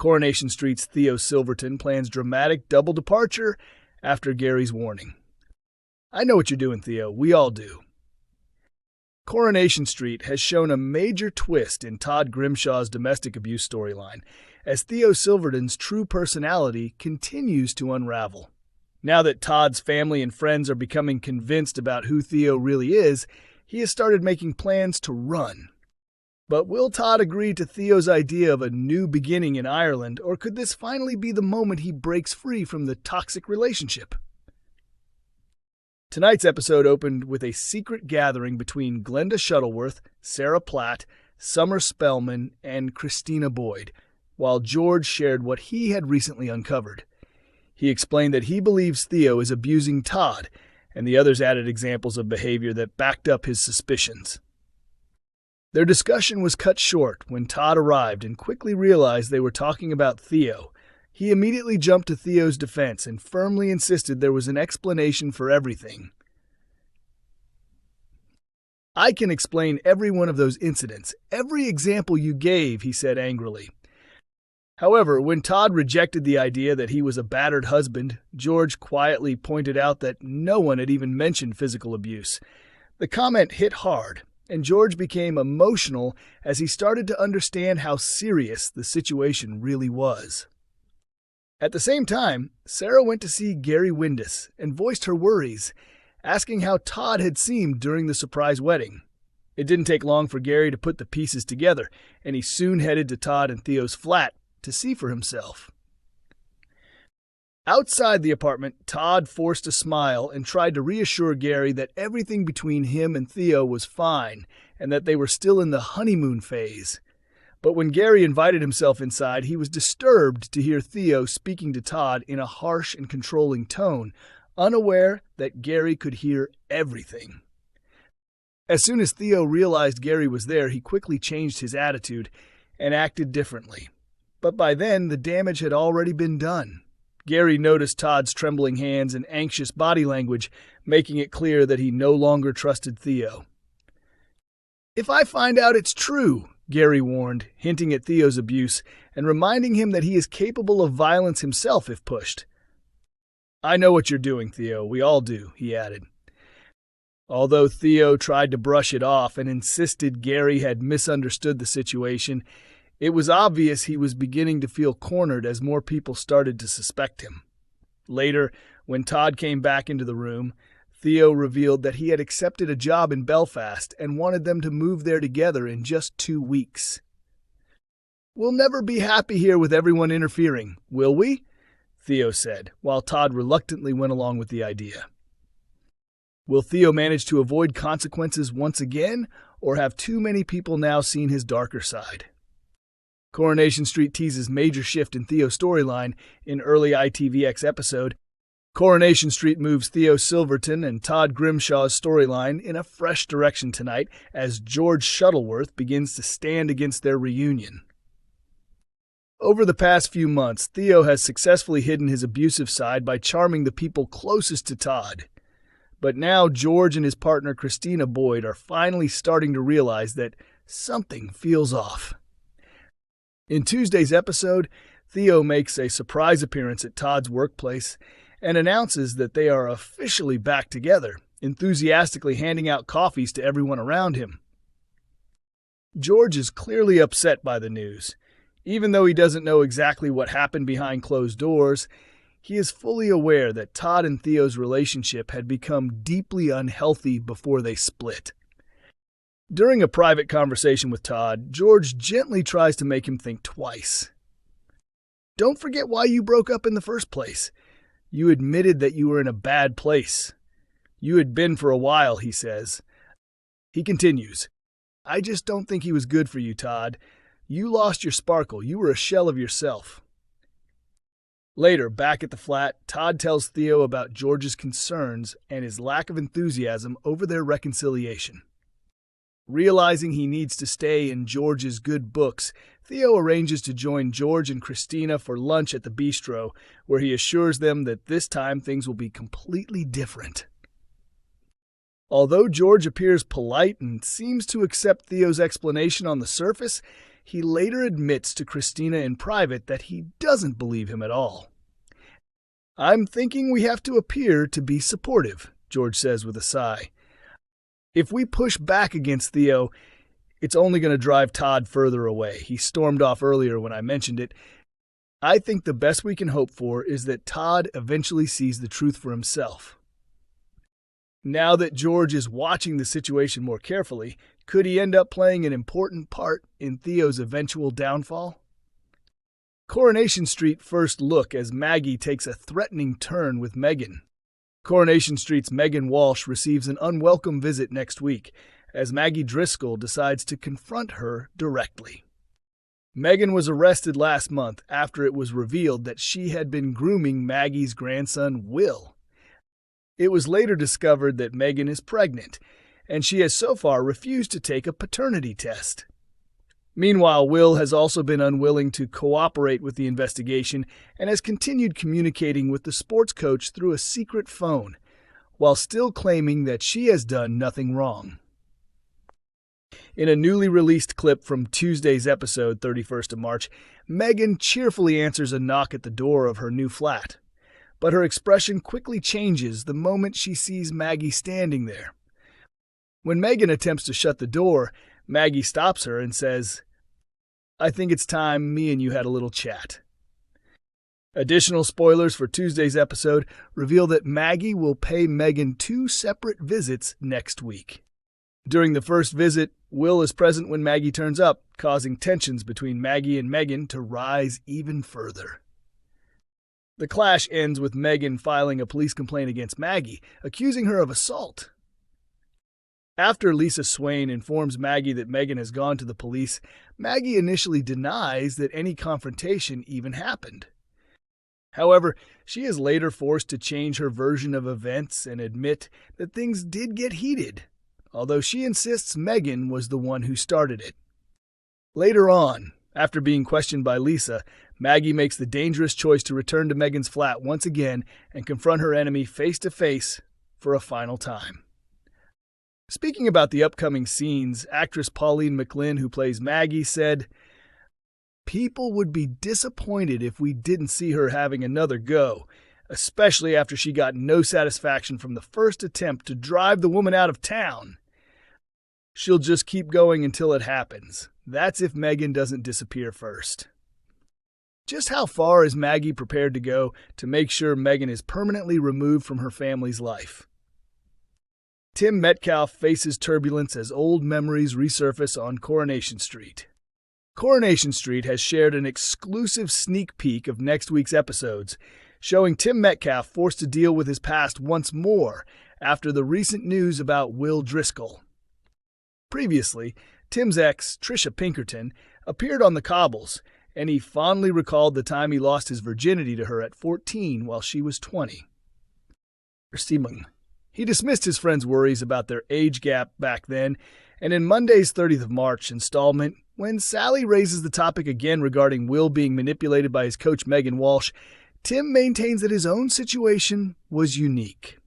Coronation Street's Theo Silverton plans dramatic double departure after Gary's warning. I know what you're doing, Theo. We all do. Coronation Street has shown a major twist in Todd Grimshaw's domestic abuse storyline, as Theo Silverton's true personality continues to unravel. Now that Todd's family and friends are becoming convinced about who Theo really is, he has started making plans to run. But will Todd agree to Theo's idea of a new beginning in Ireland, or could this finally be the moment he breaks free from the toxic relationship? Tonight's episode opened with a secret gathering between Glenda Shuttleworth, Sarah Platt, Summer Spellman, and Christina Boyd, while George shared what he had recently uncovered. He explained that he believes Theo is abusing Todd, and the others added examples of behavior that backed up his suspicions. Their discussion was cut short when Todd arrived and quickly realized they were talking about Theo. He immediately jumped to Theo's defense and firmly insisted there was an explanation for everything. "I can explain every one of those incidents, every example you gave," he said angrily. However, when Todd rejected the idea that he was a battered husband, George quietly pointed out that no one had even mentioned physical abuse. The comment hit hard, and George became emotional as he started to understand how serious the situation really was. At the same time, Sarah went to see Gary Windass and voiced her worries, asking how Todd had seemed during the surprise wedding. It didn't take long for Gary to put the pieces together, and he soon headed to Todd and Theo's flat to see for himself. Outside the apartment, Todd forced a smile and tried to reassure Gary that everything between him and Theo was fine and that they were still in the honeymoon phase. But when Gary invited himself inside, he was disturbed to hear Theo speaking to Todd in a harsh and controlling tone, unaware that Gary could hear everything. As soon as Theo realized Gary was there, he quickly changed his attitude and acted differently. But by then, the damage had already been done. Gary noticed Todd's trembling hands and anxious body language, making it clear that he no longer trusted Theo. "If I find out it's true," Gary warned, hinting at Theo's abuse and reminding him that he is capable of violence himself if pushed. "I know what you're doing, Theo. We all do," he added. Although Theo tried to brush it off and insisted Gary had misunderstood the situation, it was obvious he was beginning to feel cornered as more people started to suspect him. Later, when Todd came back into the room, Theo revealed that he had accepted a job in Belfast and wanted them to move there together in just 2 weeks. "We'll never be happy here with everyone interfering, will we?" Theo said, while Todd reluctantly went along with the idea. Will Theo manage to avoid consequences once again, or have too many people now seen his darker side? Coronation Street teases major shift in Theo's storyline in early ITVX episode. Coronation Street moves Theo Silverton and Todd Grimshaw's storyline in a fresh direction tonight as George Shuttleworth begins to stand against their reunion. Over the past few months, Theo has successfully hidden his abusive side by charming the people closest to Todd. But now George and his partner Christina Boyd are finally starting to realize that something feels off. In Tuesday's episode, Theo makes a surprise appearance at Todd's workplace and announces that they are officially back together, enthusiastically handing out coffees to everyone around him. George is clearly upset by the news. Even though he doesn't know exactly what happened behind closed doors, he is fully aware that Todd and Theo's relationship had become deeply unhealthy before they split. During a private conversation with Todd, George gently tries to make him think twice. "Don't forget why you broke up in the first place. You admitted that you were in a bad place. You had been for a while," he says. He continues, "I just don't think he was good for you, Todd. You lost your sparkle. You were a shell of yourself." Later, back at the flat, Todd tells Theo about George's concerns and his lack of enthusiasm over their reconciliation. Realizing he needs to stay in George's good books, Theo arranges to join George and Christina for lunch at the bistro, where he assures them that this time things will be completely different. Although George appears polite and seems to accept Theo's explanation on the surface, he later admits to Christina in private that he doesn't believe him at all. "I'm thinking we have to appear to be supportive," George says with a sigh. "If we push back against Theo, it's only going to drive Todd further away. He stormed off earlier when I mentioned it. I think the best we can hope for is that Todd eventually sees the truth for himself." Now that George is watching the situation more carefully, could he end up playing an important part in Theo's eventual downfall? Coronation Street first look as Maggie takes a threatening turn with Megan. Coronation Street's Megan Walsh receives an unwelcome visit next week, as Maggie Driscoll decides to confront her directly. Megan was arrested last month after it was revealed that she had been grooming Maggie's grandson, Will. It was later discovered that Megan is pregnant, and she has so far refused to take a paternity test. Meanwhile, Will has also been unwilling to cooperate with the investigation and has continued communicating with the sports coach through a secret phone, while still claiming that she has done nothing wrong. In a newly released clip from Tuesday's episode, 31st of March, Megan cheerfully answers a knock at the door of her new flat. But her expression quickly changes the moment she sees Maggie standing there. When Megan attempts to shut the door, Maggie stops her and says, "I think it's time me and you had a little chat." Additional spoilers for Tuesday's episode reveal that Maggie will pay Megan 2 separate visits next week. During the first visit, Will is present when Maggie turns up, causing tensions between Maggie and Megan to rise even further. The clash ends with Megan filing a police complaint against Maggie, accusing her of assault. After Lisa Swain informs Maggie that Megan has gone to the police, Maggie initially denies that any confrontation even happened. However, she is later forced to change her version of events and admit that things did get heated, although she insists Megan was the one who started it. Later on, after being questioned by Lisa, Maggie makes the dangerous choice to return to Megan's flat once again and confront her enemy face to face for a final time. Speaking about the upcoming scenes, actress Pauline McLynn, who plays Maggie, said, "People would be disappointed if we didn't see her having another go, especially after she got no satisfaction from the first attempt to drive the woman out of town. She'll just keep going until it happens. That's if Megan doesn't disappear first." Just how far is Maggie prepared to go to make sure Megan is permanently removed from her family's life? Tim Metcalf faces turbulence as old memories resurface on Coronation Street. Coronation Street has shared an exclusive sneak peek of next week's episodes, showing Tim Metcalf forced to deal with his past once more after the recent news about Will Driscoll. Previously, Tim's ex, Trisha Pinkerton, appeared on the cobbles, and he fondly recalled the time he lost his virginity to her at 14 while she was 20. He dismissed his friend's worries about their age gap back then, and in Monday's 30th of March installment, when Sally raises the topic again regarding Will being manipulated by his coach Megan Walsh, Tim maintains that his own situation was unique.